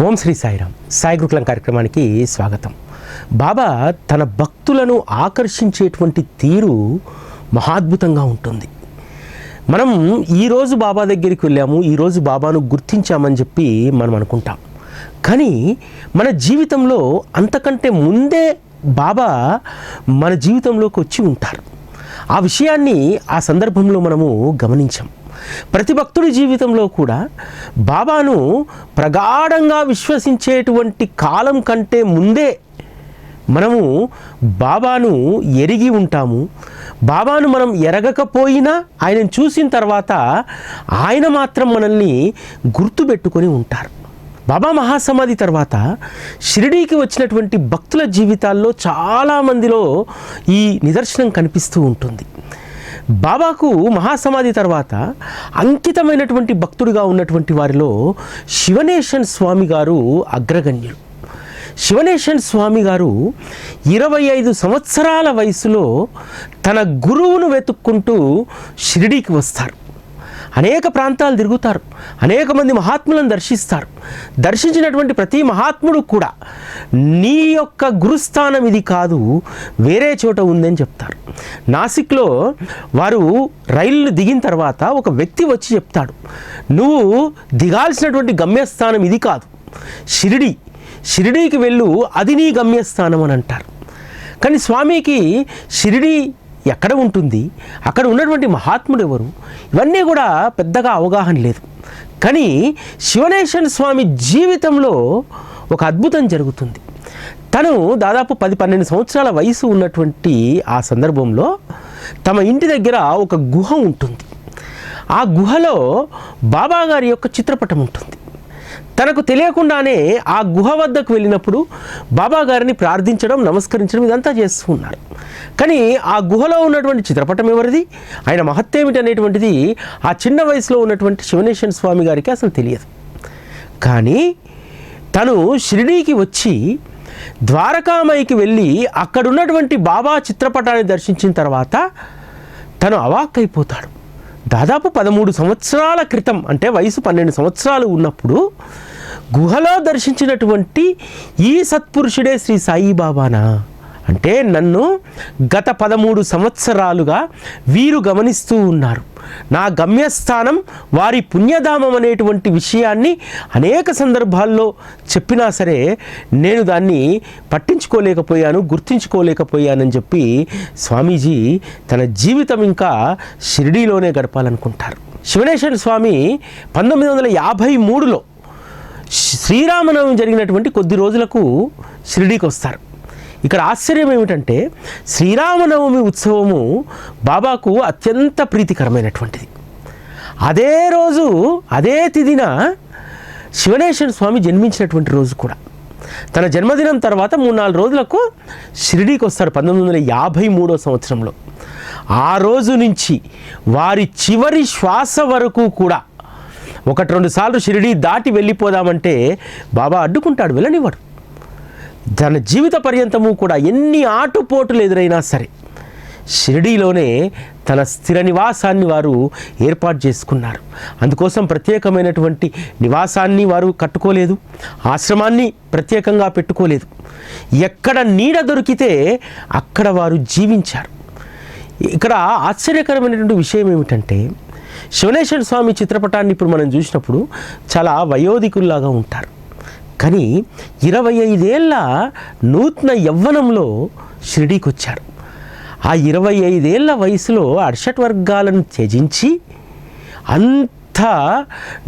ఓం శ్రీ సాయిరామ్. సాయి గురుకులం కార్యక్రమానికి స్వాగతం. బాబా తన భక్తులను ఆకర్షించేటువంటి తీరు మహాద్భుతంగా ఉంటుంది. మనం ఈరోజు బాబా దగ్గరికి వెళ్ళాము, ఈరోజు బాబాను గుర్తించామని చెప్పి మనం అనుకుంటాం. కానీ మన జీవితంలో అంతకంటే ముందే బాబా మన జీవితంలోకి వచ్చి ఉంటారు. ఆ విషయాన్ని ఆ సందర్భంలో మనము గమనించాం. ప్రతి భక్తుడి జీవితంలో కూడా బాబాను ప్రగాఢంగా విశ్వసించేటువంటి కాలం కంటే ముందే మనము బాబాను ఎరిగి ఉంటాము. బాబాను మనం ఎరగకపోయినా ఆయనను చూసిన తర్వాత ఆయన మాత్రం మనల్ని గుర్తుపెట్టుకొని ఉంటారు. బాబా మహాసమాధి తర్వాత షిరిడీకి వచ్చినటువంటి భక్తుల జీవితాల్లో చాలామందిలో ఈ నిదర్శనం కనిపిస్తూ ఉంటుంది. బాబాకు మహాసమాధి తర్వాత అంకితమైనటువంటి భక్తుడిగా ఉన్నటువంటి వారిలో శివనేశన్ స్వామి గారు అగ్రగణ్యులు. శివనేశన్ స్వామి గారు 25 సంవత్సరాల వయసులో తన గురువును వెతుక్కుంటూ షిరిడీకి వస్తారు. అనేక ప్రాంతాలు తిరుగుతారు, అనేక మంది మహాత్ములను దర్శిస్తారు. దర్శించినటువంటి ప్రతి మహాత్ముడు కూడా నీ యొక్క గురుస్థానం ఇది కాదు, వేరే చోట ఉందని చెప్తారు. నాసిక్లో వారు రైలు దిగిన తర్వాత ఒక వ్యక్తి వచ్చి చెప్తాడు, నువ్వు దిగాల్సినటువంటి గమ్యస్థానం ఇది కాదు, షిరిడీకి వెళ్ళు, అది నీ గమ్యస్థానం అని అంటారు. కానీ స్వామికి షిరిడీ ఎక్కడ ఉంటుంది, అక్కడ ఉన్నటువంటి మహాత్ముడు ఎవరు, ఇవన్నీ కూడా పెద్దగా అవగాహన లేదు. కానీ శివనేశన్ స్వామి జీవితంలో ఒక అద్భుతం జరుగుతుంది. తను దాదాపు 10-12 సంవత్సరాల వయసు ఉన్నటువంటి ఆ సందర్భంలో తమ ఇంటి దగ్గర ఒక గుహ ఉంటుంది. ఆ గుహలో బాబా గారి యొక్క చిత్రపటం ఉంటుంది. తనకు తెలియకుండానే ఆ గుహ వద్దకు వెళ్ళినప్పుడు బాబా గారిని ప్రార్థించడం, నమస్కరించడం ఇదంతా చేస్తూ ఉన్నారు. కానీ ఆ గుహలో ఉన్నటువంటి చిత్రపటం ఎవరిది, ఆయన మహత్తేమిటి అనేటువంటిది ఆ చిన్న వయసులో ఉన్నటువంటి శివనేశన్ స్వామి గారికి అసలు తెలియదు. కానీ తను షిరిడీకి వచ్చి ద్వారకామాయికి వెళ్ళి అక్కడ ఉన్నటువంటి బాబా చిత్రపటాన్ని దర్శించిన తర్వాత తను అవాక్కైపోతాడు. దాదాపు 13 సంవత్సరాల క్రితం, అంటే వయసు 12 సంవత్సరాలు ఉన్నప్పుడు గుహలో దర్శించినటువంటి ఈ సత్పురుషుడే శ్రీ సాయిబాబానా అంటే నన్ను గత 13 సంవత్సరాలుగా వీరు గమనిస్తూ ఉన్నారు. నా గమ్యస్థానం వారి పుణ్యధామం అనేటువంటి విషయాన్ని అనేక సందర్భాల్లో చెప్పినా సరే నేను దాన్ని పట్టించుకోలేకపోయాను, గుర్తించుకోలేకపోయానని చెప్పి స్వామీజీ తన జీవితం ఇంకా షిరిడీలోనే గడపాలనుకుంటారు. శివనేశన్ స్వామి 1953లో శ్రీరామనవమి జరిగినటువంటి కొద్ది రోజులకు షిరిడీకి వస్తారు. ఇక్కడ ఆశ్చర్యం ఏమిటంటే శ్రీరామనవమి ఉత్సవము బాబాకు అత్యంత ప్రీతికరమైనటువంటిది. అదే రోజు అదే తిథిన శివనేశన్ స్వామి జన్మించినటువంటి రోజు కూడా. తన జన్మదినం తర్వాత 3-4 రోజులకు షిరిడీకి వస్తారు 1953వ సంవత్సరంలో. ఆ రోజు నుంచి వారి చివరి శ్వాస వరకు కూడా 1-2 సార్లు షిరిడీ దాటి వెళ్ళిపోదామంటే బాబా అడ్డుకుంటాడు, వెళ్ళనివ్వడు. తన జీవిత పర్యంతము కూడా ఎన్ని ఆటుపోటులు ఎదురైనా సరే షిరిడీలోనే తన స్థిర నివాసాన్ని వారు ఏర్పాటు చేసుకున్నారు. అందుకోసం ప్రత్యేకమైనటువంటి నివాసాన్ని వారు కట్టుకోలేదు, ఆశ్రమాన్ని ప్రత్యేకంగా పెట్టుకోలేదు. ఎక్కడ నీడ దొరికితే అక్కడ వారు జీవించారు. ఇక్కడ ఆశ్చర్యకరమైనటువంటి విషయం ఏమిటంటే శివనేశన్ స్వామి చిత్రపటాన్ని ఇప్పుడు మనం చూసినప్పుడు చాలా వయోధికుల్లాగా ఉంటారు. కానీ 25 ఏళ్ళ నూతన యవ్వనంలో షిరిడీకి వచ్చారు. ఆ 25 ఏళ్ళ వయసులో అర్షట్ వర్గాలను త్యజించి అంత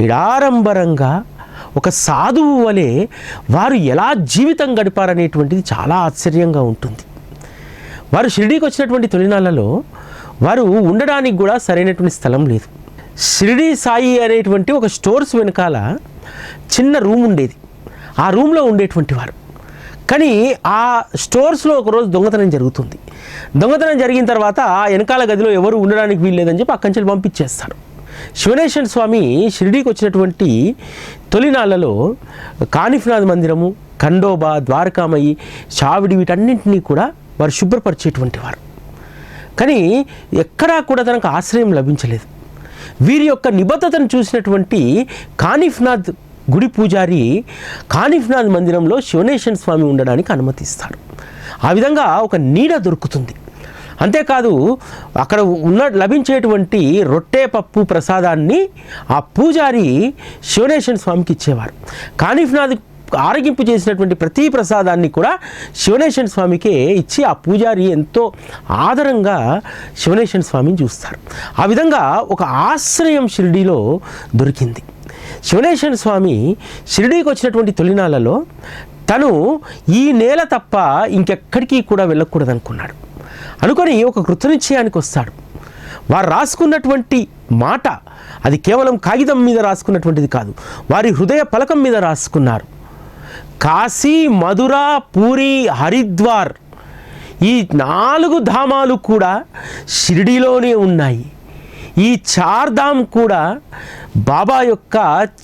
నిరాడంబరంగా ఒక సాధువు వలె వారు ఎలా జీవితం గడిపారనేటువంటిది చాలా ఆశ్చర్యంగా ఉంటుంది. వారు షిరిడీకి వచ్చినటువంటి తొలినాళ్ళలో వారు ఉండడానికి కూడా సరైనటువంటి స్థలం లేదు. షిరిడీ సాయి అనేటువంటి ఒక స్టోర్స్ వెనకాల చిన్న రూమ్ ఉండేది. ఆ రూమ్లో ఉండేటువంటి వారు. కానీ ఆ స్టోర్స్లో ఒకరోజు దొంగతనం జరుగుతుంది. దొంగతనం జరిగిన తర్వాత ఆ వెనకాల గదిలో ఎవరు ఉండడానికి వీల్లేదని చెప్పి అక్కడి నుంచి పంపించేస్తారు. శివనేశన్ స్వామి షిరిడీకి వచ్చినటువంటి తొలినాళ్లలో కానిఫ్నాథ్ మందిరము, ఖండోబా, ద్వారకామయి, చావిడి వీటన్నింటినీ కూడా వారు శుభ్రపరిచేటువంటి వారు. కానీ ఎక్కడా కూడా తనకు ఆశ్రయం లభించలేదు. వీరి యొక్క నిబద్ధతను చూసినటువంటి కానిఫ్నాథ్ గుడి పూజారి కానిఫ్నాథ్ మందిరంలో శివనేశ్వర స్వామి ఉండడానికి అనుమతిస్తాడు. ఆ విధంగా ఒక నీడ దొరుకుతుంది. అంతేకాదు అక్కడ లభించేటువంటి రొట్టె పప్పు ప్రసాదాన్ని ఆ పూజారి శివనేశ్వర స్వామికి ఇచ్చేవారు. కానిఫ్నాథ్ ఆరగింపు చేసినటువంటి ప్రతి ప్రసాదాన్ని కూడా శివనేశ్వర స్వామికే ఇచ్చి ఆ పూజారి ఎంతో ఆదరంగా శివనేశ్వర స్వామిని చూస్తారు. ఆ విధంగా ఒక ఆశ్రయం షిరిడీలో దొరికింది. శివనేశ్వర స్వామి షిరిడీకి వచ్చినటువంటి తొలినాళ్ళలో తను ఈ నేల తప్ప ఇంకెక్కడికి కూడా వెళ్ళకూడదనుకున్నాడు. అనుకొని ఒక కృతనిశ్చయానికి వస్తాడు. వారు రాసుకున్నటువంటి మాట అది కేవలం కాగితం మీద రాసుకున్నటువంటిది కాదు, వారి హృదయ పలకం మీద రాసుకున్నారు. కాశీ, మధుర, పూరి, హరిద్వార్ ఈ 4 ధామాలు కూడా షిరిడీలోనే ఉన్నాయి. ఈ 4 ధామ్ కూడా బాబా యొక్క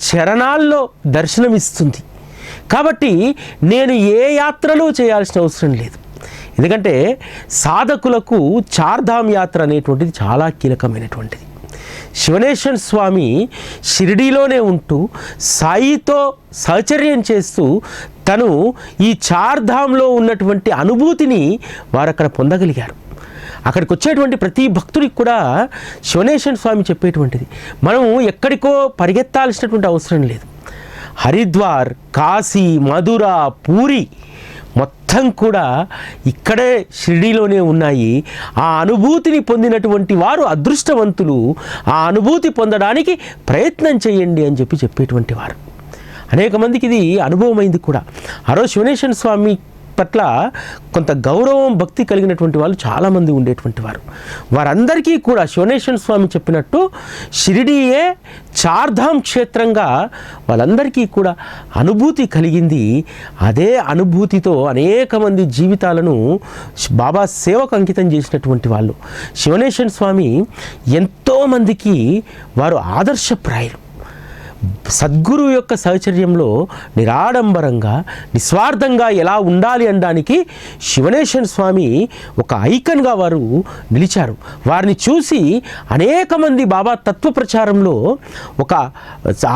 చరణాల్లో దర్శనమిస్తుంది. కాబట్టి నేను ఏ యాత్రలు చేయాల్సిన అవసరం లేదు. ఎందుకంటే సాధకులకు 4 ధామ్ యాత్ర అనేటువంటిది చాలా కీలకమైనటువంటిది. శివనేశ్వర స్వామి షిరిడీలోనే ఉంటూ సాయితో సహచర్యం చేస్తూ తను ఈ 4 ధామ్లో ఉన్నటువంటి అనుభూతిని వారు అక్కడ పొందగలిగారు. అక్కడికి వచ్చేటువంటి ప్రతి భక్తుడికి కూడా శివనేశ్వర స్వామి చెప్పేటువంటిది మనం ఎక్కడికో పరిగెత్తాల్సినటువంటి అవసరం లేదు. హరిద్వార్, కాశీ, మధుర, పూరి మొత్తం కూడా ఇక్కడే షిరిడీలోనే ఉన్నాయి. ఆ అనుభూతిని పొందినటువంటి వారు అదృష్టవంతులు. ఆ అనుభూతి పొందడానికి ప్రయత్నం చేయండి అని చెప్పేటువంటి వారు. అనేక మందికి ఇది అనుభవమైంది కూడా. ఆ రోజు శివనేశ్వర స్వామి పట్ల కొంత గౌరవం, భక్తి కలిగినటువంటి వాళ్ళు చాలామంది ఉండేటువంటి వారు. వారందరికీ కూడా శివనేశ్వర స్వామి చెప్పినట్టు షిరిడీయే 4 ధామ్ క్షేత్రంగా వాళ్ళందరికీ కూడా అనుభూతి కలిగింది. అదే అనుభూతితో అనేక మంది జీవితాలను బాబా సేవకు అంకితం చేసినటువంటి వాళ్ళు. శివనేశ్వర స్వామి ఎంతోమందికి వారు ఆదర్శప్రాయులు. సద్గురు యొక్క సహచర్యంలో నిరాడంబరంగా నిస్వార్థంగా ఎలా ఉండాలి అనడానికి శివనేశ్వర స్వామి ఒక ఐకన్గా వారు నిలిచారు. వారిని చూసి అనేక మంది బాబా తత్వ ప్రచారంలో ఒక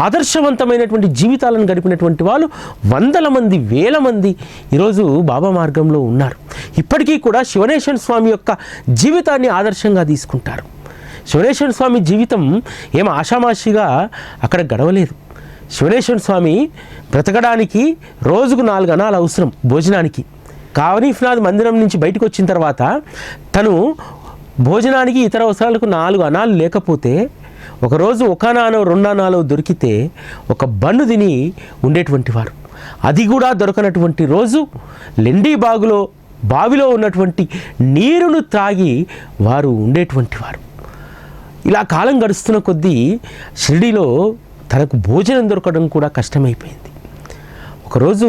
ఆదర్శవంతమైనటువంటి జీవితాలను గడిపినటువంటి వాళ్ళు 100 మంది, 1000 మంది ఈరోజు బాబా మార్గంలో ఉన్నారు. ఇప్పటికీ కూడా శివనేశ్వర స్వామి యొక్క జీవితాన్ని ఆదర్శంగా తీసుకుంటారు. శివనేశ్వర స్వామి జీవితం ఏం ఆషామాషిగా అక్కడ గడవలేదు. శివనేశ్వర స్వామి బ్రతకడానికి రోజుకు 4 అనాలు అవసరం భోజనానికి. కానిఫ్నాథ్ మందిరం నుంచి బయటకు వచ్చిన తర్వాత తను భోజనానికి ఇతర అవసరాలకు 4 అనాలు లేకపోతే ఒకరోజు 1 అనాలో 2 అనాలో దొరికితే ఒక బన్ను తిని ఉండేటువంటి వారు. అది కూడా దొరకనటువంటి రోజు లెండి బావిలో ఉన్నటువంటి నీరును త్రాగి వారు ఉండేటువంటి వారు. ఇలా కాలం గడుస్తున్న కొద్దీ షిరిడీలో తనకు భోజనం దొరకడం కూడా కష్టమైపోయింది. ఒకరోజు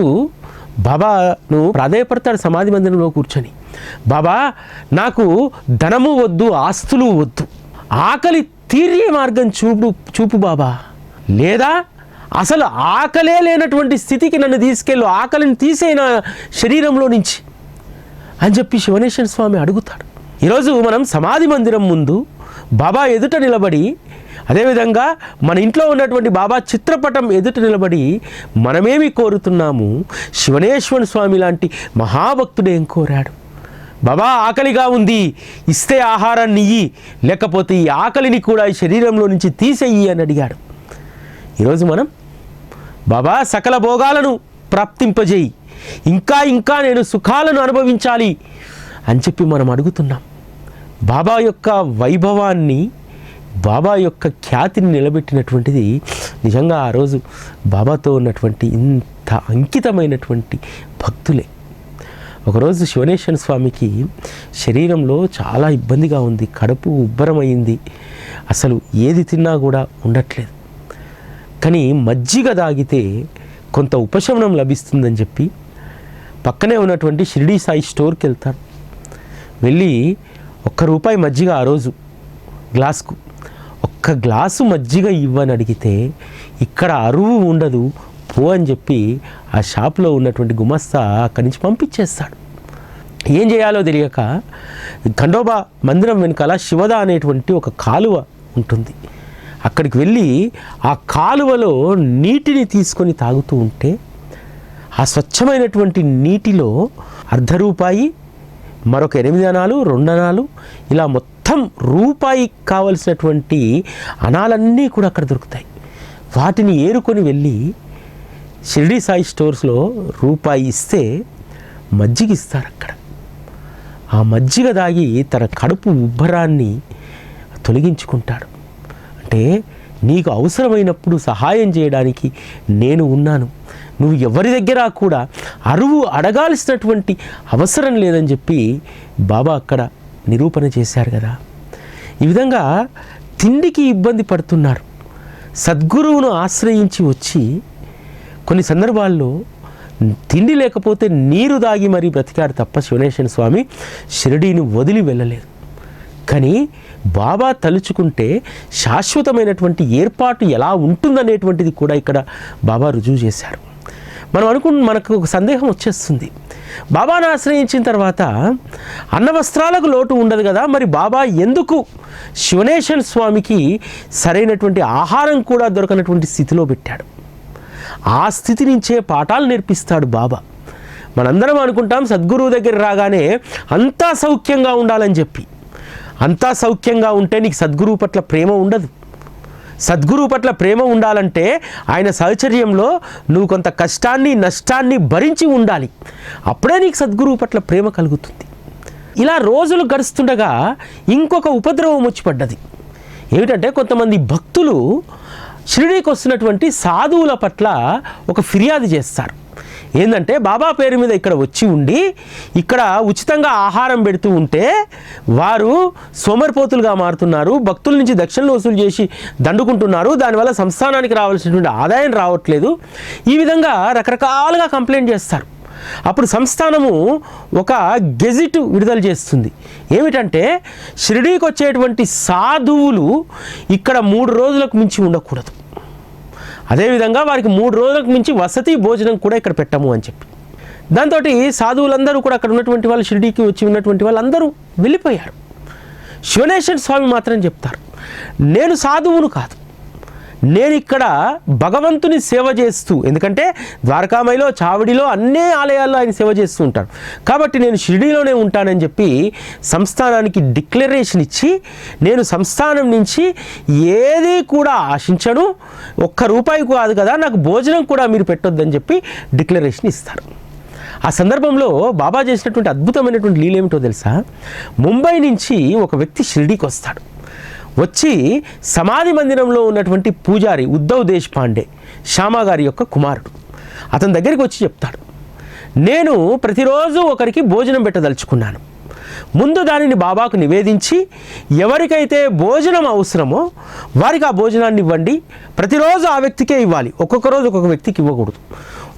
బాబాను ప్రాధేయపడతాడు సమాధి మందిరంలో కూర్చొని. బాబా, నాకు ధనము వద్దు, ఆస్తులు వద్దు, ఆకలి తీరే మార్గం చూపు బాబా, లేదా అసలు ఆకలే లేనటువంటి స్థితికి నన్ను తీసుకెళ్ళు, ఆకలిని తీసేన శరీరంలో నుంచి అని చెప్పి శివనేశ్వర స్వామి అడుగుతాడు. ఈరోజు మనం సమాధి మందిరం ముందు బాబా ఎదుట నిలబడి, అదేవిధంగా మన ఇంట్లో ఉన్నటువంటి బాబా చిత్రపటం ఎదుట నిలబడి మనమేమి కోరుతున్నాము? శివనేశ్వర స్వామి లాంటి మహాభక్తుడు ఏం కోరాడు? బాబా, ఆకలిగా ఉంది, ఇస్తే ఆహారాన్ని ఇయ్యి, లేకపోతే ఈ ఆకలిని కూడా ఈ శరీరంలో నుంచి తీసేయి అని అడిగాడు. ఈరోజు మనం బాబా సకల భోగాలను ప్రాప్తింపజేయి, ఇంకా నేను సుఖాలను అనుభవించాలి అని చెప్పి మనం అడుగుతున్నాం. బాబా యొక్క వైభవాన్ని, బాబా యొక్క ఖ్యాతిని నిలబెట్టినటువంటిది నిజంగా ఆ రోజు బాబాతో ఉన్నటువంటి ఇంత అంకితమైనటువంటి భక్తులే. ఒకరోజు శివనేశ్వర స్వామికి శరీరంలో చాలా ఇబ్బందిగా ఉంది, కడుపు ఉబ్బరమైంది, అసలు ఏది తిన్నా కూడా ఉండట్లేదు. కానీ మజ్జిగ తాగితే కొంత ఉపశమనం లభిస్తుందని చెప్పి పక్కనే ఉన్నటువంటి షిరిడీ సాయి స్టోర్కి వెళ్తారు. వెళ్ళి ₹1 మజ్జిగ ఆ రోజు గ్లాసుకు, 1 గ్లాసు మజ్జిగ ఇవ్వని అడిగితే ఇక్కడ అరువు ఉండదు పో అని చెప్పి ఆ షాప్లో ఉన్నటువంటి గుమస్తా అక్కడి నుంచి పంపించేస్తాడు. ఏం చేయాలో తెలియక ఖండోబా మందిరం వెనకాల శివద అనేటువంటి ఒక కాలువ ఉంటుంది. అక్కడికి వెళ్ళి ఆ కాలువలో నీటిని తీసుకొని తాగుతూ ఉంటే ఆ స్వచ్ఛమైనటువంటి నీటిలో ₹1 మరొక 8 అణాలు 2 అణాలు ఇలా మొత్తం రూపాయి కావలసినటువంటి అణాలన్నీ కూడా అక్కడ దొరుకుతాయి. వాటిని ఏరుకొని వెళ్ళి షిరిడి సాయి స్టోర్స్లో ₹1 ఇస్తే మజ్జిగ ఇస్తారు. అక్కడ ఆ మజ్జిగ దాగి తన కడుపు ఉబ్బరాన్ని తొలగించుకుంటాడు. అంటే నీకు అవసరమైనప్పుడు సహాయం చేయడానికి నేను ఉన్నాను, నువ్వు ఎవరి దగ్గర కూడా అరువు అడగాల్సినటువంటి అవసరం లేదని చెప్పి బాబా అక్కడ నిరూపణ చేశారు కదా. ఈ విధంగా తిండికి ఇబ్బంది పడుతున్నారు, సద్గురువును ఆశ్రయించి వచ్చి కొన్ని సందర్భాల్లో తిండి లేకపోతే నీరు దాగి మరీ బ్రతికారు తప్ప శివనేశ్వర స్వామి షిరిడీని వదిలి వెళ్ళలేదు. కానీ బాబా తలుచుకుంటే శాశ్వతమైనటువంటి ఏర్పాటు ఎలా ఉంటుందనేటువంటిది కూడా ఇక్కడ బాబా రుజువు చేశారు. మనకు ఒక సందేహం వచ్చేస్తుంది, బాబాను ఆశ్రయించిన తర్వాత అన్న వస్త్రాలకు లోటు ఉండదు కదా, మరి బాబా ఎందుకు శివనేశ్వర స్వామికి సరైనటువంటి ఆహారం కూడా దొరకనటువంటి స్థితిలో పెట్టాడు? ఆ స్థితి నుంచే పాఠాలు నేర్పిస్తాడు బాబా. మనందరం అనుకుంటాం సద్గురువు దగ్గర రాగానే అంతా సౌఖ్యంగా ఉండాలని చెప్పి. అంతా సౌఖ్యంగా ఉంటే నీకు సద్గురువు పట్ల ప్రేమ ఉండదు. సద్గురువు పట్ల ప్రేమ ఉండాలంటే ఆయన సహచర్యంలో నువ్వు కొంత కష్టాన్ని నష్టాన్ని భరించి ఉండాలి. అప్పుడే నీకు సద్గురువు పట్ల ప్రేమ కలుగుతుంది. ఇలా రోజులు గడుస్తుండగా ఇంకొక ఉపద్రవం వచ్చి పడ్డది. ఏమిటంటే కొంతమంది భక్తులు షిరిడీకి వస్తున్నటువంటి సాధువుల పట్ల ఒక ఫిర్యాదు చేస్తారు. ఏంటంటే బాబా పేరు మీద ఇక్కడ వచ్చి ఉండి ఇక్కడ ఉచితంగా ఆహారం పెడుతూ ఉంటే వారు సోమరిపోతులుగా మారుతున్నారు, భక్తుల నుంచి దక్షిణలు వసూలు చేసి దండుకుంటున్నారు, దానివల్ల సంస్థానానికి రావాల్సినటువంటి ఆదాయం రావట్లేదు, ఈ విధంగా రకరకాలుగా కంప్లైంట్ చేస్తారు. అప్పుడు సంస్థానము ఒక గెజిట్ విడుదల చేస్తుంది. ఏమిటంటే షిరిడీకి వచ్చేటువంటి సాధువులు ఇక్కడ 3 రోజులకు మించి ఉండకూడదు, అదేవిధంగా వారికి 3 రోజులకు మించి వసతి భోజనం కూడా ఇక్కడ పెట్టము అని చెప్పి. దాంతో సాధువులందరూ కూడా అక్కడ ఉన్నటువంటి వాళ్ళు, షిరిడీకి వచ్చి ఉన్నటువంటి వాళ్ళందరూ వెళ్ళిపోయారు. శివనేశ్వర స్వామి మాత్రం చెప్తారు, నేను సాధువును కాదు, నేను ఇక్కడ భగవంతుని సేవ చేస్తూ, ఎందుకంటే ద్వారకామాయిలో చావడిలో అన్ని ఆలయాల్లో ఆయన సేవ చేస్తూ ఉంటాడు కాబట్టి నేను షిరిడీలోనే ఉంటానని చెప్పి సంస్థానానికి డిక్లరేషన్ ఇచ్చి, నేను సంస్థానం నుంచి ఏది కూడా ఆశించను, ₹1 కాదు కదా నాకు భోజనం కూడా మీరు పెట్టొద్దని చెప్పి డిక్లరేషన్ ఇస్తారు. ఆ సందర్భంలో బాబా చేసినటువంటి అద్భుతమైనటువంటి లీల ఏమిటో తెలుసా? ముంబై నుంచి ఒక వ్యక్తి షిరిడీకి వస్తాడు. వచ్చి సమాధి మందిరంలో ఉన్నటువంటి పూజారి ఉద్ధవ్ దేశపాండే, శ్యామా గారి యొక్క కుమారుడు, అతని దగ్గరికి వచ్చి చెప్తాడు, నేను ప్రతిరోజు ఒకరికి భోజనం పెట్టదలుచుకున్నాను, ముందు దానిని బాబాకు నివేదించి ఎవరికైతే భోజనం అవసరమో వారికి ఆ భోజనాన్ని ఇవ్వండి, ప్రతిరోజు ఆ వ్యక్తికే ఇవ్వాలి, ఒక్కొక్క రోజు ఒక్కొక్క వ్యక్తికి ఇవ్వకూడదు.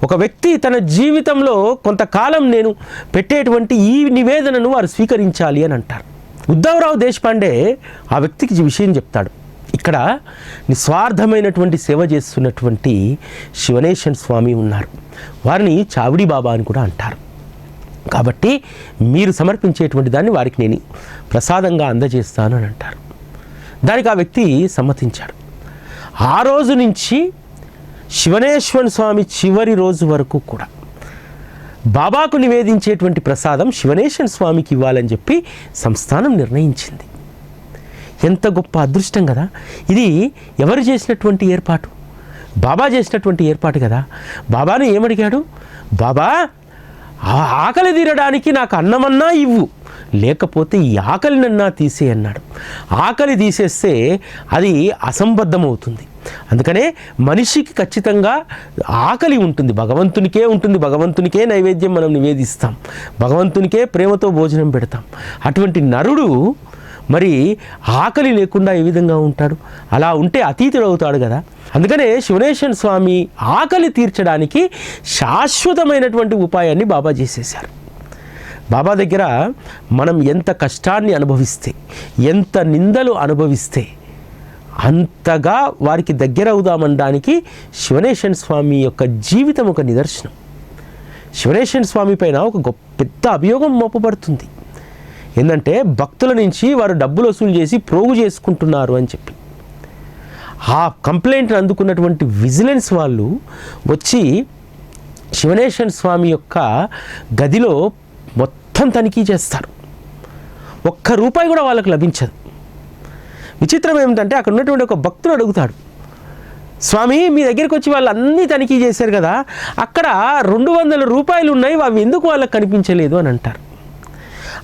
ఒక వ్యక్తి తన జీవితంలో కొంతకాలం నేను పెట్టేటువంటి ఈ నివేదనను వారు స్వీకరించాలి అని అంటారు. ఉద్ధవరావు దేశపాండే ఆ వ్యక్తికి విషయం చెప్తాడు, ఇక్కడ నిస్వార్థమైనటువంటి సేవ చేస్తున్నటువంటి శివనేశ్వర స్వామి ఉన్నారు, వారిని చావిడి బాబా అని కూడా అంటారు, కాబట్టి మీరు సమర్పించేటువంటి దాన్ని వారికి నేను ప్రసాదంగా అందజేస్తాను అని అంటారు. దానికి ఆ వ్యక్తి సమ్మతించాడు. ఆ రోజు నుంచి శివనేశ్వర స్వామి చివరి రోజు వరకు కూడా బాబాకు నివేదించేటువంటి ప్రసాదం శివనేశ్వర స్వామికి ఇవ్వాలని చెప్పి సంస్థానం నిర్ణయించింది. ఎంత గొప్ప అదృష్టం కదా! ఇది ఎవరు చేసినటువంటి ఏర్పాటు? బాబా చేసినటువంటి ఏర్పాటు కదా. బాబాను ఏమడిగాడు? బాబా, ఆకలి తీరడానికి నాకు అన్నమన్నా ఇవ్వు, లేకపోతే ఈ ఆకలినన్నా తీసే అన్నాడు. ఆకలి తీసేస్తే అది అసంబద్ధమవుతుంది. అందుకనే మనిషికి ఖచ్చితంగా ఆకలి ఉంటుంది, భగవంతునికే ఉంటుంది, భగవంతునికే నైవేద్యం మనం నివేదిస్తాం, భగవంతునికే ప్రేమతో భోజనం పెడతాం. అటువంటి నరుడు మరి ఆకలి లేకుండా ఏ విధంగా ఉంటాడు? అలా ఉంటే అతీతుడు అవుతాడు కదా. అందుకనే శివనేశ్వర స్వామి ఆకలి తీర్చడానికి శాశ్వతమైనటువంటి ఉపాయాన్ని బాబా చేసేశారు. బాబా దగ్గర మనం ఎంత కష్టాన్ని అనుభవిస్తే, ఎంత నిందలు అనుభవిస్తే అంతగా వారికి దగ్గర అవుదామనడానికి శివనేశ్వర స్వామి యొక్క జీవితం ఒక నిదర్శనం. శివనేశ్వర స్వామి పైన ఒక పెద్ద అభియోగం మోపబడుతుంది. ఏంటంటే భక్తుల నుంచి వారు డబ్బులు వసూలు చేసి ప్రోగు చేసుకుంటున్నారు అని చెప్పి. ఆ కంప్లైంట్ని అందుకున్నటువంటి విజిలెన్స్ వాళ్ళు వచ్చి శివనేశ్వర స్వామి యొక్క గదిలో మొత్తం తనిఖీ చేస్తారు. ఒక్క రూపాయి కూడా వాళ్ళకు లభించదు. విచిత్రం ఏమిటంటే అక్కడ ఉన్నటువంటి ఒక భక్తుడు అడుగుతాడు, స్వామి మీ దగ్గరికి వచ్చి వాళ్ళు అన్నీ తనిఖీ చేశారు కదా, అక్కడ 200 రూపాయలు ఉన్నాయి, అవి ఎందుకు వాళ్ళకి కనిపించలేదు అని అంటారు.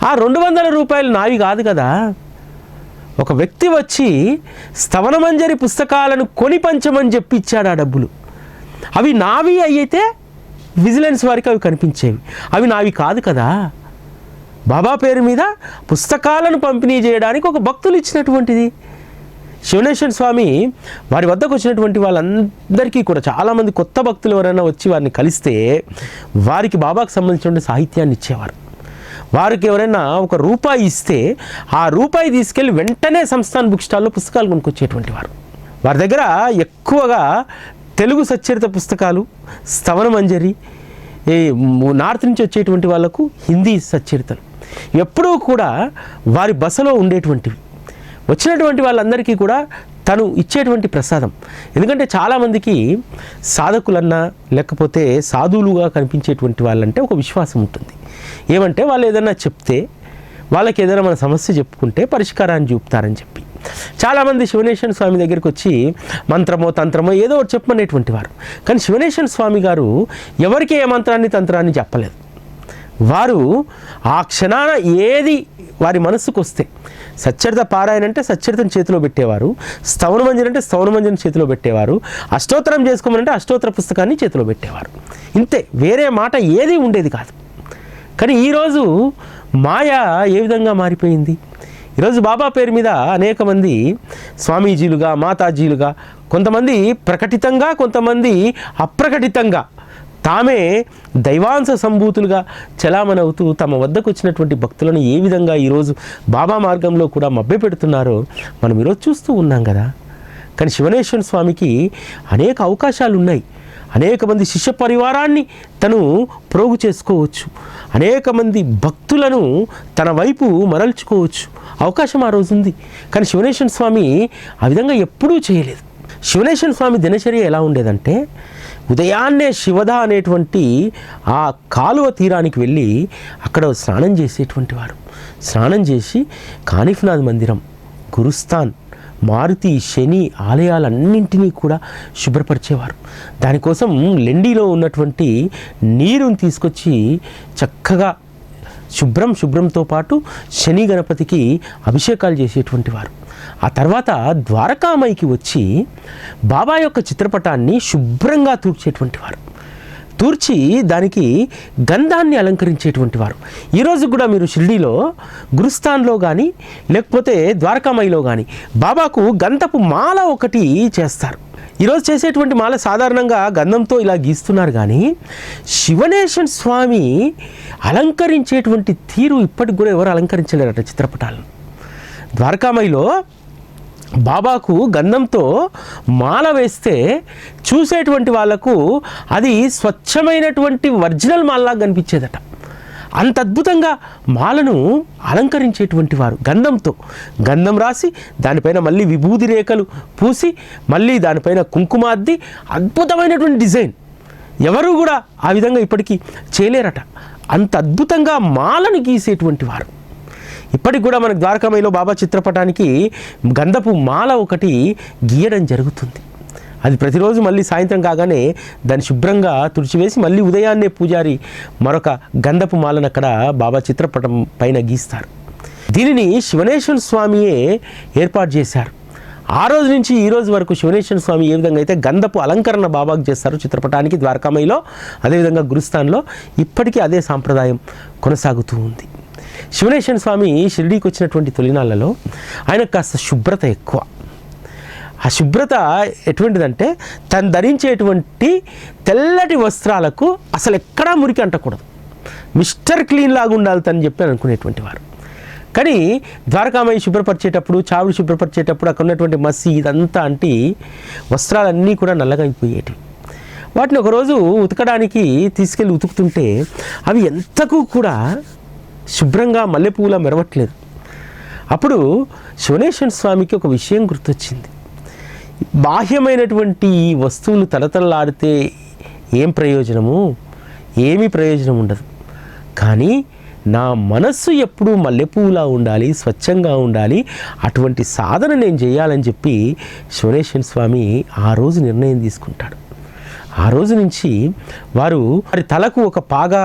ఆ 200 రూపాయలు నావి కాదు కదా, ఒక వ్యక్తి వచ్చి స్తవనమంజరి పుస్తకాలను కొని పంచమని చెప్పి ఇచ్చాడు ఆ డబ్బులు. అవి నావి అయితే విజిలెన్స్ వారికి అవి కనిపించేవి, అవి నావి కాదు కదా. బాబా పేరు మీద పుస్తకాలను పంపిణీ చేయడానికి ఒక భక్తులు ఇచ్చినటువంటిది. శివనేశ్వర స్వామి వారి వద్దకు వచ్చినటువంటి వాళ్ళందరికీ కూడా చాలామంది కొత్త భక్తులు ఎవరైనా వచ్చి వారిని కలిస్తే వారికి బాబాకు సంబంధించిన సాహిత్యాన్ని ఇచ్చేవారు. వారికి ఎవరైనా ఒక రూపాయి ఇస్తే ఆ రూపాయి తీసుకెళ్ళి వెంటనే సంస్థాన్ బుక్ స్టాల్లో పుస్తకాలు కొనుక్కొచ్చేటువంటి వారు. వారి దగ్గర ఎక్కువగా తెలుగు సచ్చరిత పుస్తకాలు, స్తవనమంజరి, నార్త్ నుంచి వచ్చేటువంటి వాళ్ళకు హిందీ సచ్చరితలు ఎప్పుడూ కూడా వారి బసలో ఉండేటువంటివి. వచ్చినటువంటి వాళ్ళందరికీ కూడా తను ఇచ్చేటువంటి ప్రసాదం. ఎందుకంటే చాలామందికి సాధకులన్నా లేకపోతే సాధువులుగా కనిపించేటువంటి వాళ్ళంటే ఒక విశ్వాసం ఉంటుంది. ఏమంటే వాళ్ళు ఏదైనా చెప్తే, వాళ్ళకి ఏదైనా మన సమస్య చెప్పుకుంటే పరిష్కారాన్ని చూపుతారని చెప్పి చాలామంది శివనేశ్వర స్వామి దగ్గరికి వచ్చి మంత్రమో తంత్రమో ఏదో ఒకటి చెప్పమనేటువంటి వారు. కానీ శివనేశ్వర స్వామి గారు ఎవరికి ఏ మంత్రాన్ని తంత్రాన్ని చెప్పలేదు. వారు ఆ క్షణాన ఏది వారి మనస్సుకు వస్తే, సచ్చరిత పారాయణ అంటే సచ్చరితను చేతిలో పెట్టేవారు, స్తవనమంజరి అంటే స్తవనమంజరిని చేతిలో పెట్టేవారు, అష్టోత్తరం చేసుకోమనంటే అష్టోత్తర పుస్తకాన్ని చేతిలో పెట్టేవారు. ఇంతే, వేరే మాట ఏది ఉండేది కాదు. కానీ ఈరోజు మాయ ఏ విధంగా మారిపోయింది. ఈరోజు బాబా పేరు మీద అనేక మంది స్వామీజీలుగా, మాతాజీలుగా, కొంతమంది ప్రకటితంగా, కొంతమంది అప్రకటితంగా తామే దైవాంశ సంభూతులుగా చలామణవుతూ తమ వద్దకు వచ్చినటువంటి భక్తులను ఏ విధంగా ఈరోజు బాబా మార్గంలో కూడా మభ్యపెడుతున్నారో మనం ఈరోజు చూస్తూ ఉన్నాం కదా. కానీ శివనేశ్వర స్వామికి అనేక అవకాశాలు ఉన్నాయి. అనేక మంది శిష్య పరివారాన్ని తను ప్రోగు చేసుకోవచ్చు, అనేక మంది భక్తులను తన వైపు మరల్చుకోవచ్చు. అవకాశం ఆ రోజు ఉంది. కానీ శివనేశ్వర స్వామి ఆ విధంగా ఎప్పుడూ చేయలేదు. శివనేశ్వర స్వామి దినచర్య ఎలా ఉండేదంటే, ఉదయాన్నే శివద అనేటువంటి ఆ కాలువ తీరానికి వెళ్ళి అక్కడ స్నానం చేసేటువంటి వారు. స్నానం చేసి కానిఫ్నాథ్ మందిరం, గురుస్థాన్, మారుతి, శని ఆలయాలన్నింటినీ కూడా శుభ్రపరిచేవారు. దానికోసం లెండిలో ఉన్నటువంటి నీరుని తీసుకొచ్చి చక్కగా శుభ్రంతో పాటు శని గణపతికి అభిషేకాలు చేసేటువంటి వారు. ఆ తర్వాత ద్వారకామాయికి వచ్చి బాబా యొక్క చిత్రపటాన్ని శుభ్రంగా తూర్చేటువంటి వారు. తూర్చి దానికి గంధాన్ని అలంకరించేటువంటి వారు. ఈరోజు కూడా మీరు షిర్డీలో గురుస్థాన్లో కానీ లేకపోతే ద్వారకామాయిలో కానీ బాబాకు గంధపు మాల ఒకటి చేస్తారు. ఈరోజు చేసేటువంటి మాల సాధారణంగా గంధంతో ఇలా గీస్తున్నారు. కానీ శివనేశ్వర స్వామి అలంకరించేటువంటి తీరు ఇప్పటికి కూడా ఎవరు అలంకరించలేరట చిత్రపటాలను. ద్వారకామాయిలో బాబాకు గంధంతో మాల వేస్తే చూసేటువంటి వాళ్లకు అది స్వచ్ఛమైనటువంటి ఒరిజినల్ మాలలాగా కనిపించేదట. అంత అద్భుతంగా మాలను అలంకరించేటువంటి వారు. గంధంతో గంధం రాసి దానిపైన మళ్ళీ విభూది రేఖలు పూసి మళ్ళీ దానిపైన కుంకుమ అద్ది అద్భుతమైనటువంటి డిజైన్ ఎవరు కూడా ఆ విధంగా ఇప్పటికీ చేయలేరట. అంత అద్భుతంగా మాలను గీసేటువంటి వారు. ఇప్పటికి కూడా మనకు ద్వారకామాయిలో బాబా చిత్రపటానికి గంధపు మాల ఒకటి గీయడం జరుగుతుంది. అది ప్రతిరోజు మళ్ళీ సాయంత్రం కాగానే దాన్ని శుభ్రంగా తుడిచివేసి మళ్ళీ ఉదయాన్నే పూజారి మరొక గంధపు మాలను అక్కడ బాబా చిత్రపటం పైన గీస్తారు. దీనిని శివనేశ్వర స్వామియే ఏర్పాటు చేశారు. ఆ రోజు నుంచి ఈ రోజు వరకు శివనేశ్వర స్వామి ఏ విధంగా అయితే గంధపు అలంకరణ బాబాకు చేస్తారు చిత్రపటానికి ద్వారకామాయిలో, అదేవిధంగా గురుస్థాన్లో ఇప్పటికీ అదే సాంప్రదాయం కొనసాగుతూ ఉంది. శివనేశ్వర స్వామి షిరిడీకి వచ్చినటువంటి తొలినాళ్లలో ఆయన కాస్త శుభ్రత ఎక్కువ. ఆ శుభ్రత ఎటువంటిదంటే తను ధరించేటువంటి తెల్లటి వస్త్రాలకు అసలు ఎక్కడా మురికి అంటకూడదు, మిస్టర్ క్లీన్ లాగా ఉండాలి తను చెప్పి అనుకునేటువంటి వారు. కానీ ద్వారకామాయి శుభ్రపరిచేటప్పుడు, చావుడు శుభ్రపరిచేటప్పుడు అక్కడ ఉన్నటువంటి మసి ఇదంతా అంటి వస్త్రాలన్నీ కూడా నల్లగా అయిపోయేటివి. వాటిని ఒకరోజు ఉతకడానికి తీసుకెళ్ళి ఉతుకుతుంటే అవి ఎంతకు కూడా శుభ్రంగా మల్లెపూల మెరవట్లేదు. అప్పుడు శివనేశ్వర స్వామికి ఒక విషయం గుర్తొచ్చింది. బాహ్యమైనటువంటి ఈ వస్తువులు తలతలలాడితే ఏం ప్రయోజనము? ఏమీ ప్రయోజనం ఉండదు. కానీ నా మనస్సు ఎప్పుడూ మల్లెపూలా ఉండాలి, స్వచ్ఛంగా ఉండాలి, అటువంటి సాధన నేను చేయాలని చెప్పి శివనేశ్వర స్వామి ఆ రోజు నిర్ణయం తీసుకుంటాడు. ఆ రోజు నుంచి వారి తలకు ఒక పాగా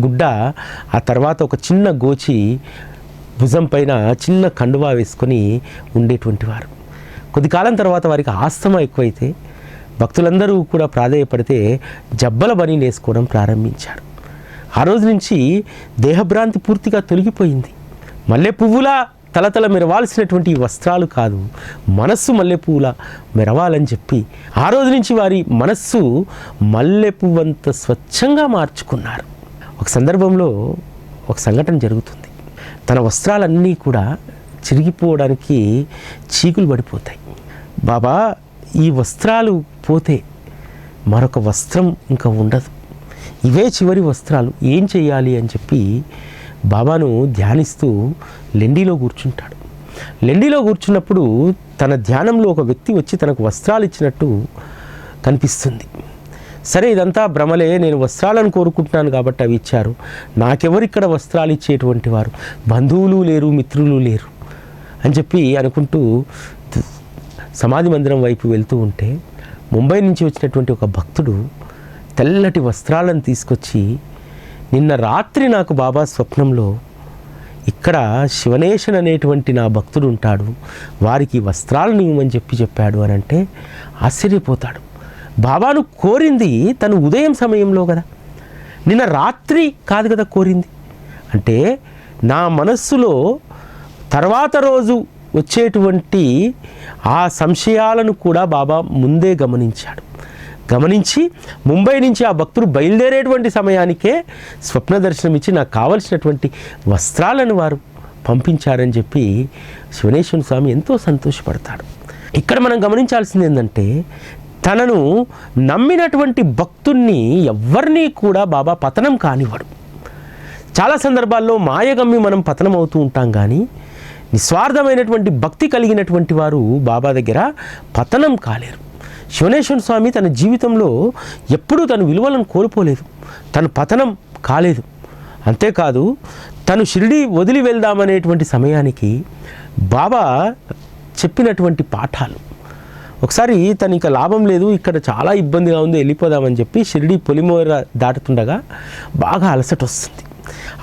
గుడ్డ, ఆ తర్వాత ఒక చిన్న గోచి, భుజం పైన చిన్న కండువా వేసుకొని ఉండేటువంటి వారు. కొద్ది కాలం తర్వాత వారికి ఆస్తమా ఎక్కువైతే భక్తులందరూ కూడా ప్రాధేయపడితే జబ్బల బని వేసుకోవడం ప్రారంభించారు. ఆ రోజు నుంచి దేహభ్రాంతి పూర్తిగా తొలగిపోయింది. మల్లె పువ్వులా తలతల మెరవాల్సినటువంటి వస్త్రాలు కాదు, మనస్సు మల్లె పువ్వులా మెరవాలని చెప్పి ఆ రోజు నుంచి వారి మనస్సు మల్లె పువ్వంత స్వచ్ఛంగా మార్చుకున్నారు. ఒక సందర్భంలో ఒక సంఘటన జరుగుతుంది. తన వస్త్రాలన్నీ కూడా చిరిగిపోవడానికి చీకులు పడిపోతాయి. బాబా, ఈ వస్త్రాలు పోతే మరొక వస్త్రం ఇంకా ఉండదు, ఇవే చివరి వస్త్రాలు, ఏం చేయాలి అని చెప్పి బాబాను ధ్యానిస్తూ లెండిలో కూర్చుంటాడు. లెండిలో కూర్చున్నప్పుడు తన ధ్యానంలో ఒక వ్యక్తి వచ్చి తనకు వస్త్రాలు ఇచ్చినట్టు కనిపిస్తుంది. సరే, ఇదంతా భ్రమలే, నేను వస్త్రాలను కోరుకుంటున్నాను కాబట్టి అవి ఇచ్చారు, నాకెవరిక్కడ వస్త్రాలు ఇచ్చేటువంటి వారు, బంధువులు లేరు, మిత్రులు లేరు అని చెప్పి అనుకుంటూ సమాధి మందిరం వైపు వెళ్తూ ఉంటే ముంబై నుంచి వచ్చినటువంటి ఒక భక్తుడు తెల్లటి వస్త్రాలను తీసుకొచ్చి, నిన్న రాత్రి నాకు బాబా స్వప్నంలో ఇక్కడ శివనేశన్ అనేటువంటి నా భక్తుడు ఉంటాడు, వారికి వస్త్రాలను ఇవ్వమని చెప్పాడు అని అంటే ఆశ్చర్యపోతాడు. బాబాను కోరింది తను ఉదయం సమయంలో కదా, నిన్న రాత్రి కాదు కదా కోరింది. అంటే నా మనస్సులో తర్వాత రోజు వచ్చేటువంటి ఆ సంశయాలను కూడా బాబా ముందే గమనించి ముంబై నుంచి ఆ భక్తుడు బయలుదేరేటువంటి సమయానికే స్వప్న దర్శనం ఇచ్చి నాకు కావలసినటువంటి వస్త్రాలను వారు పంపించారని చెప్పి శివనేశ్వర స్వామి ఎంతో సంతోషపడతాడు. ఇక్కడ మనం గమనించాల్సింది ఏంటంటే, తనను నమ్మినటువంటి భక్తుణ్ణి ఎవ్వరినీ కూడా బాబా పతనం కానివాడు. చాలా సందర్భాల్లో మాయగమ్మి మనం పతనం అవుతూ ఉంటాం, కానీ నిస్వార్థమైనటువంటి భక్తి కలిగినటువంటి వారు బాబా దగ్గర పతనం కాలేరు. శివనేశ్వర స్వామి తన జీవితంలో ఎప్పుడూ తన విలువలను కోల్పోలేదు, తను పతనం కాలేదు. అంతేకాదు, తను షిరిడి వదిలి వెళ్దామనేటువంటి సమయానికి బాబా చెప్పినటువంటి పాఠాలు, ఒకసారి తను ఇక లాభం లేదు, ఇక్కడ చాలా ఇబ్బందిగా ఉంది, వెళ్ళిపోదామని చెప్పి షిరిడి పొలిమోర దాటుతుండగా బాగా అలసట వస్తుంది.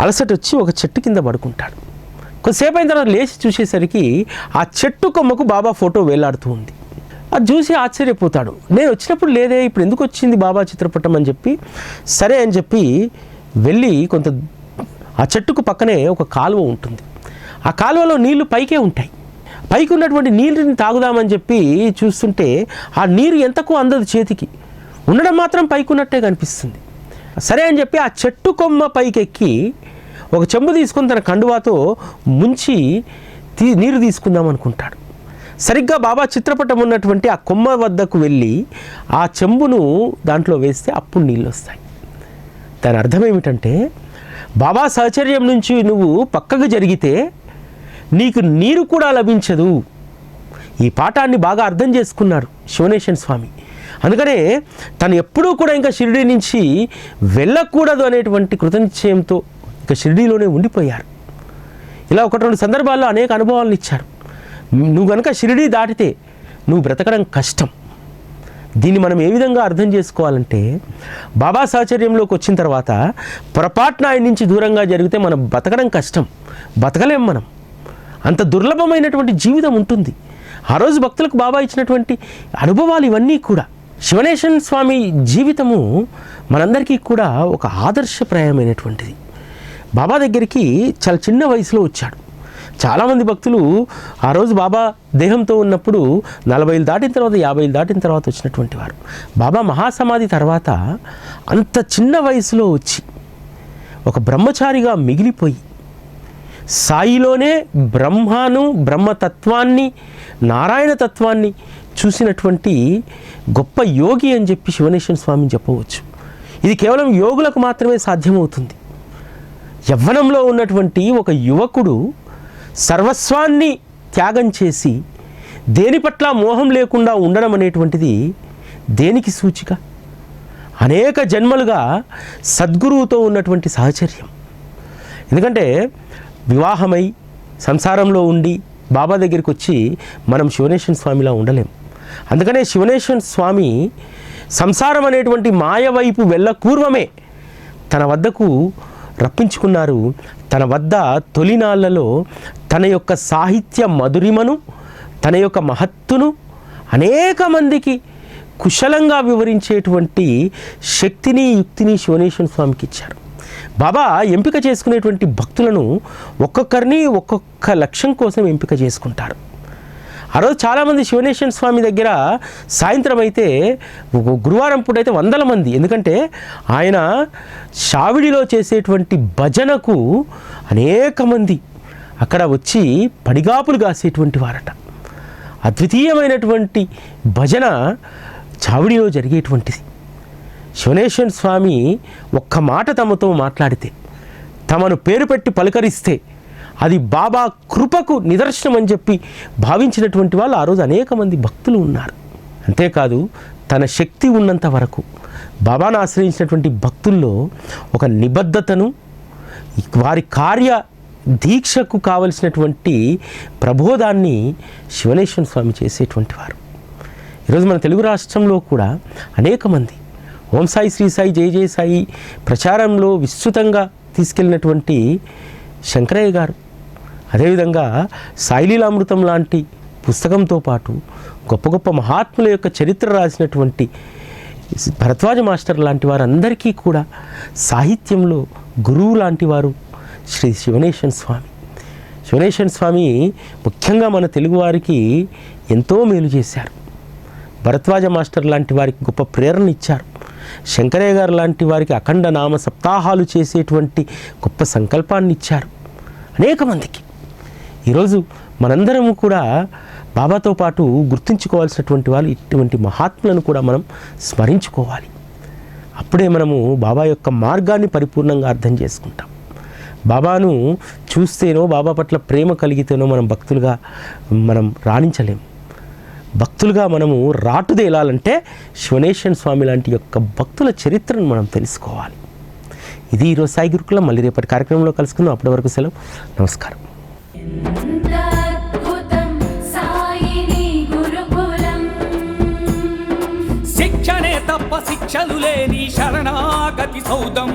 అలసట వచ్చి ఒక చెట్టు కింద పడుకుంటాడు. కొద్దిసేపు అయిన తర్వాత లేచి చూసేసరికి ఆ చెట్టు కొమ్మకు బాబా ఫోటో వేలాడుతూ ఉంది. అది చూసి ఆశ్చర్యపోతాడు. నేను వచ్చినప్పుడు లేదే, ఇప్పుడు ఎందుకు వచ్చింది బాబా చిత్రపటం అని చెప్పి, సరే అని చెప్పి వెళ్ళి కొంత ఆ చెట్టుకు పక్కనే ఒక కాలువ ఉంటుంది. ఆ కాలువలో నీళ్లు పైకే ఉంటాయి. పైకి ఉన్నటువంటి నీళ్ళని తాగుదామని చెప్పి చూస్తుంటే ఆ నీరు ఎంతకు అందదు, చేతికి ఉండడం మాత్రం పైకి ఉన్నట్టే కనిపిస్తుంది. సరే అని చెప్పి ఆ చెట్టు కొమ్మ పైకెక్కి ఒక చెంబు తీసుకొని తన కండువాతో ముంచి నీరు తీసుకుందాం అనుకుంటాడు. సరిగ్గా బాబా చిత్రపటం ఉన్నటువంటి ఆ కొమ్మ వద్దకు వెళ్ళి ఆ చెంబును దాంట్లో వేస్తే అప్పుడు నీళ్ళు వస్తాయి. దాని అర్థం ఏమిటంటే, బాబా సహచర్యం నుంచి నువ్వు పక్కకు జరిగితే నీకు నీరు కూడా లభించదు. ఈ పాఠాన్ని బాగా అర్థం చేసుకున్నాడు శివనేశ్వర స్వామి. అందుకనే తను ఎప్పుడూ కూడా ఇంకా షిరిడి నుంచి వెళ్ళకూడదు అనేటువంటి కృతనిశ్చయంతో ఇక షిరిడీలోనే ఉండిపోయారు. ఇలా ఒకటి రెండు సందర్భాల్లో అనేక అనుభవాలను ఇచ్చారు. నువ్వు కనుక షిరిడీ దాటితే నువ్వు బ్రతకడం కష్టం. దీన్ని మనం ఏ విధంగా అర్థం చేసుకోవాలంటే, బాబా సాహచర్యంలోకి వచ్చిన తర్వాత పొరపాటున ఆయన నుంచి దూరంగా జరిగితే మనం బతకడం కష్టం, బతకలేం మనం. అంత దుర్లభమైనటువంటి జీవితం ఉంటుంది. ఆ రోజు భక్తులకు బాబా ఇచ్చినటువంటి అనుభవాలు ఇవన్నీ కూడా. శివనేశ్వర స్వామి జీవితము మనందరికీ కూడా ఒక ఆదర్శప్రాయమైనటువంటిది. బాబా దగ్గరికి చాలా చిన్న వయసులో వచ్చాడు. చాలామంది భక్తులు ఆ రోజు బాబా దేహంతో ఉన్నప్పుడు 40 ఏళ్ళు దాటిన తర్వాత 50 ఏళ్ళు దాటిన తర్వాత వచ్చినటువంటి వారు. బాబా మహాసమాధి తర్వాత అంత చిన్న వయసులో వచ్చి ఒక బ్రహ్మచారిగా మిగిలిపోయి సాయిలోనే బ్రహ్మతత్వాన్ని, నారాయణ తత్వాన్ని చూసినటువంటి గొప్ప యోగి అని చెప్పి శివనేశ్వర స్వామిని చెప్పవచ్చు. ఇది కేవలం యోగులకు మాత్రమే సాధ్యమవుతుంది. యవ్వనంలో ఉన్నటువంటి ఒక యువకుడు సర్వస్వాన్ని త్యాగం చేసి దేని పట్ల మోహం లేకుండా ఉండడం అనేటువంటిది దేనికి సూచిక? అనేక జన్మలుగా సద్గురువుతో ఉన్నటువంటి సాహచర్యం. ఎందుకంటే వివాహమై సంసారంలో ఉండి బాబా దగ్గరికి వచ్చి మనం శివనేశ్వర స్వామిలా ఉండలేం. అందుకనే శివనేశ్వర స్వామి సంసారం అనేటువంటి మాయ వైపు వెళ్ళకూర్వమే తన వద్దకు రప్పించుకున్నారు. తన వద్ద తొలినాళ్లలో తన యొక్క సాహిత్య మధురిమను, తన యొక్క మహత్తును అనేక మందికి కుశలంగా వివరించేటువంటి శక్తిని, యుక్తిని శివనేశ్వర స్వామికి ఇచ్చారు. బాబా ఎంపిక చేసుకునేటువంటి భక్తులను ఒక్కొక్కరిని ఒక్కొక్క లక్ష్యం కోసం ఎంపిక చేసుకుంటారు. ఆ రోజు చాలామంది శివనేశ్వర స్వామి దగ్గర సాయంత్రం అయితే, గురువారం పూట అయితే వందల మంది. ఎందుకంటే ఆయన షావిడిలో చేసేటువంటి భజనకు అనేక మంది అక్కడ వచ్చి పడిగాపులు కాసేటువంటి వారట. అద్వితీయమైనటువంటి భజన చావిడిలో జరిగేటువంటిది. శివనేశ్వర స్వామి ఒక్క మాట తమతో మాట్లాడితే, తమను పేరు పెట్టి పలకరిస్తే అది బాబా కృపకు నిదర్శనం అని చెప్పి భావించినటువంటి వాళ్ళు ఆ రోజు అనేక మంది భక్తులు ఉన్నారు. అంతేకాదు తన శక్తి ఉన్నంత వరకు బాబాను ఆశ్రయించినటువంటి భక్తుల్లో ఒక నిబద్ధతను, వారి కార్య దీక్షకు కావలసినటువంటి ప్రబోధాన్ని శివనేశ్వర స్వామి చేసేటువంటి వారు. ఈరోజు మన తెలుగు రాష్ట్రంలో కూడా అనేక మంది ఓం సాయి, శ్రీ సాయి, జయ జయ సాయి ప్రచారంలో విస్తృతంగా తీసుకెళ్ళినటువంటి శంకరయ్య గారు, అదేవిధంగా సాయిలీలామృతం లాంటి పుస్తకంతో పాటు గొప్ప గొప్ప మహాత్ముల యొక్క చరిత్ర రాసినటువంటి భరద్వాజ మాస్టర్ లాంటి వారందరికీ కూడా సాహిత్యంలో గురువు లాంటి వారు శ్రీ శివనేశ్వర స్వామి. శివనేశ్వర స్వామి ముఖ్యంగా మన తెలుగువారికి ఎంతో మేలు చేశారు. భరద్వాజ మాస్టర్ లాంటి వారికి గొప్ప ప్రేరణ ఇచ్చారు. శంకరయ్య గారు లాంటి వారికి అఖండ నామ సప్తాహాలు చేసేటువంటి గొప్ప సంకల్పాన్ని ఇచ్చారు అనేక మందికి. ఈరోజు మనందరం కూడా బాబాతో పాటు గుర్తుంచుకోవాల్సినటువంటి వాళ్ళు ఇటువంటి మహాత్ములను కూడా మనం స్మరించుకోవాలి. అప్పుడే మనము బాబా యొక్క మార్గాన్ని పరిపూర్ణంగా అర్థం చేసుకుంటాం. బాబాను చూస్తేనో, బాబా పట్ల ప్రేమ కలిగితేనో మనం భక్తులుగా మనం రాణించలేము. భక్తులుగా మనము రాటుదేలాలంటే శివనేశ్వర స్వామి లాంటి యొక్క భక్తుల చరిత్రను మనం తెలుసుకోవాలి. ఇది ఈరోజు సాయి గురుకులం. మళ్ళీ రేపటి కార్యక్రమంలో కలుసుకుందాం. అప్పటి వరకు సెలవు. నమస్కారం. శిక్షణే తప్ప శిక్షలు లేని శరణాగతి సౌదం.